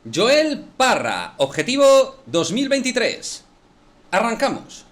Joel Parra, objetivo 2023. Arrancamos.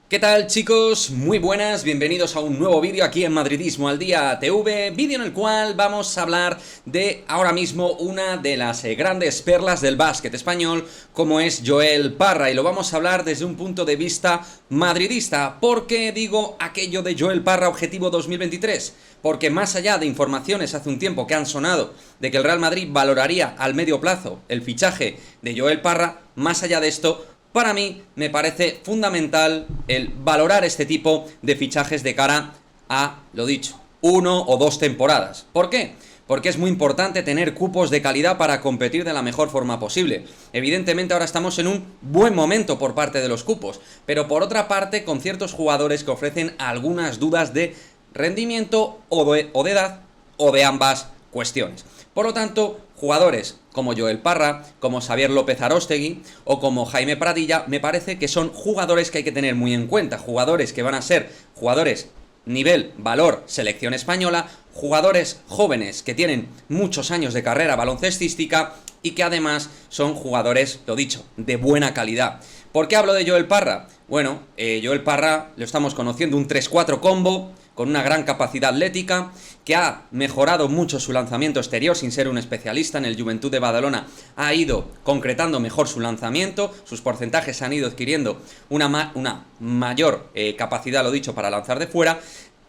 ¿Qué tal, chicos? Muy buenas, bienvenidos a un nuevo vídeo aquí en Madridismo al Día TV, vídeo en el cual vamos a hablar de ahora mismo una de las grandes perlas del básquet español, como es Joel Parra, y lo vamos a hablar desde un punto de vista madridista. ¿Por qué digo aquello de Joel Parra objetivo 2023? Porque más allá de informaciones hace un tiempo que han sonado de que el Real Madrid valoraría al medio plazo el fichaje de Joel Parra, más allá de esto, para mí me parece fundamental el valorar este tipo de fichajes de cara a, lo dicho, 1 o 2 temporadas. ¿Por qué? Porque es muy importante tener cupos de calidad para competir de la mejor forma posible. Evidentemente ahora estamos en un buen momento por parte de los cupos, pero por otra parte con ciertos jugadores que ofrecen algunas dudas de rendimiento o de edad o de ambas cuestiones. Por lo tanto, jugadores como Joel Parra, como Xavier López Aróstegui o como Jaime Pradilla, me parece que son jugadores que hay que tener muy en cuenta, jugadores que van a ser jugadores nivel, valor, selección española, jugadores jóvenes que tienen muchos años de carrera baloncestística y que además son jugadores, lo dicho, de buena calidad. ¿Por qué hablo de Joel Parra? Bueno, Joel Parra lo estamos conociendo, un 3-4 combo, con una gran capacidad atlética, que ha mejorado mucho su lanzamiento exterior sin ser un especialista. En el Juventud de Badalona ha ido concretando mejor su lanzamiento, sus porcentajes han ido adquiriendo una mayor capacidad, lo dicho, para lanzar de fuera.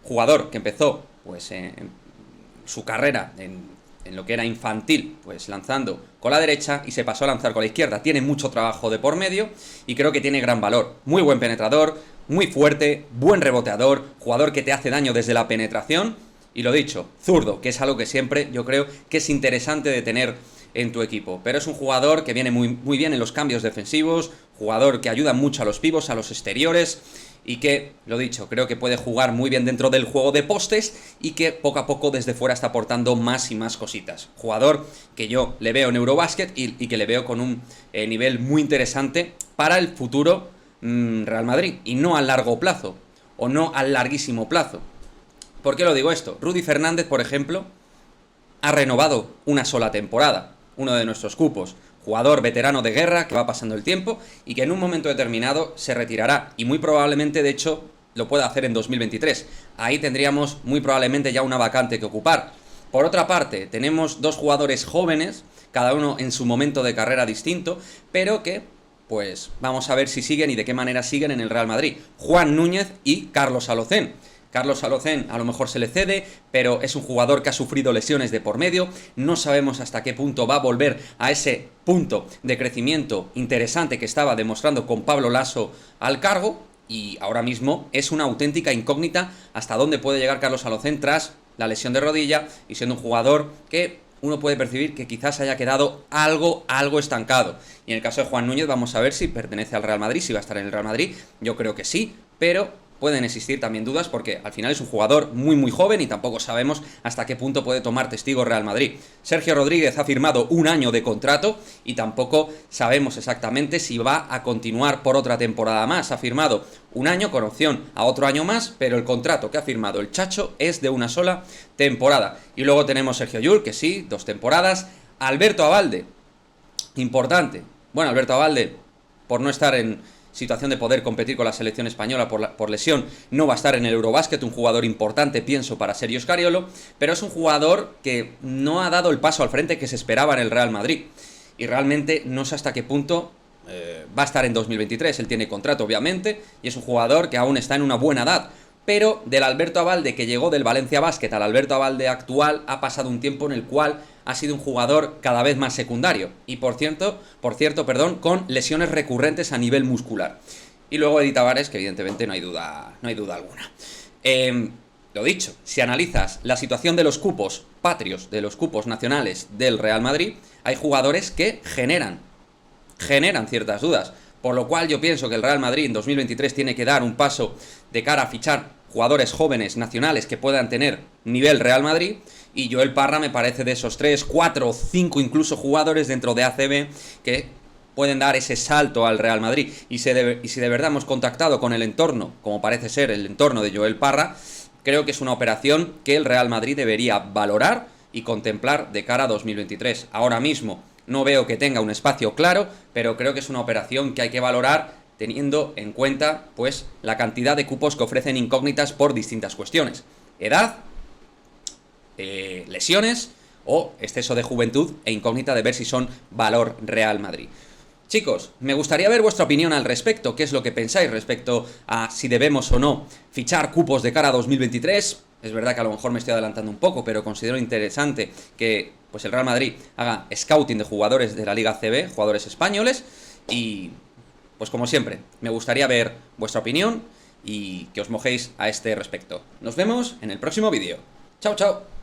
Jugador que empezó pues su carrera en lo que era infantil, pues lanzando con la derecha y se pasó a lanzar con la izquierda. Tiene mucho trabajo de por medio y creo que tiene gran valor. Muy buen penetrador, muy fuerte, buen reboteador, jugador que te hace daño desde la penetración y, lo dicho, zurdo, que es algo que siempre yo creo que es interesante de tener en tu equipo. Pero es un jugador que viene muy bien en los cambios defensivos, jugador que ayuda mucho a los pivos, a los exteriores, y que, lo dicho, creo que puede jugar muy bien dentro del juego de postes y que poco a poco desde fuera está aportando más y más cositas. Jugador que yo le veo en Eurobasket y que le veo con un nivel muy interesante para el futuro Real Madrid, y no a largo plazo, o no al larguísimo plazo. ¿Por qué lo digo esto? Rudy Fernández, por ejemplo, ha renovado una sola temporada, uno de nuestros cupos. Jugador veterano de guerra que va pasando el tiempo y que en un momento determinado se retirará, y muy probablemente, de hecho, lo pueda hacer en 2023. Ahí tendríamos muy probablemente ya una vacante que ocupar. Por otra parte, tenemos dos jugadores jóvenes, cada uno en su momento de carrera distinto, pero que, pues, vamos a ver si siguen y de qué manera siguen en el Real Madrid. Juan Núñez y Carlos Alocén. Carlos Alocén a lo mejor se le cede, pero es un jugador que ha sufrido lesiones de por medio. No sabemos hasta qué punto va a volver a ese punto de crecimiento interesante que estaba demostrando con Pablo Lasso al cargo, y ahora mismo es una auténtica incógnita hasta dónde puede llegar Carlos Alocén tras la lesión de rodilla, y siendo un jugador que uno puede percibir que quizás haya quedado algo estancado. Y en el caso de Juan Núñez vamos a ver si pertenece al Real Madrid, si va a estar en el Real Madrid. Yo creo que sí, pero pueden existir también dudas porque al final es un jugador muy joven y tampoco sabemos hasta qué punto puede tomar testigo Real Madrid. Sergio Rodríguez ha firmado un año de contrato y tampoco sabemos exactamente si va a continuar por otra temporada más. Ha firmado un año con opción a otro año más, pero el contrato que ha firmado el Chacho es de una sola temporada. Y luego tenemos Sergio Llull, que sí, 2 temporadas. Alberto Abalde, importante. Bueno, Alberto Abalde, por no estar en situación de poder competir con la selección española por lesión, no va a estar en el Eurobasket, un jugador importante, pienso, para Sergio Scariolo, pero es un jugador que no ha dado el paso al frente que se esperaba en el Real Madrid, y realmente no sé hasta qué punto va a estar en 2023, él tiene contrato obviamente, y es un jugador que aún está en una buena edad, pero del Alberto Abalde que llegó del Valencia Basket al Alberto Abalde actual ha pasado un tiempo en el cual ha sido un jugador cada vez más secundario y por cierto, con lesiones recurrentes a nivel muscular. Y luego Eddie Tavares, que evidentemente no hay duda alguna. Lo dicho, si analizas la situación de los cupos patrios, de los cupos nacionales del Real Madrid, hay jugadores que generan ciertas dudas. Por lo cual yo pienso que el Real Madrid en 2023 tiene que dar un paso de cara a fichar jugadores jóvenes nacionales que puedan tener nivel Real Madrid, y Joel Parra me parece de esos 3, 4, 5 incluso jugadores dentro de ACB que pueden dar ese salto al Real Madrid. Y si de verdad hemos contactado con el entorno, como parece ser el entorno de Joel Parra, creo que es una operación que el Real Madrid debería valorar y contemplar de cara a 2023. Ahora mismo no veo que tenga un espacio claro, pero creo que es una operación que hay que valorar teniendo en cuenta, pues, la cantidad de cupos que ofrecen incógnitas por distintas cuestiones. Edad, lesiones o exceso de juventud e incógnita de ver si son valor Real Madrid. Chicos, me gustaría ver vuestra opinión al respecto. ¿Qué es lo que pensáis respecto a si debemos o no fichar cupos de cara a 2023? Es verdad que a lo mejor me estoy adelantando un poco, pero considero interesante que pues el Real Madrid haga scouting de jugadores de la Liga CB, jugadores españoles, y pues como siempre, me gustaría ver vuestra opinión y que os mojéis a este respecto. Nos vemos en el próximo vídeo. Chao, chao.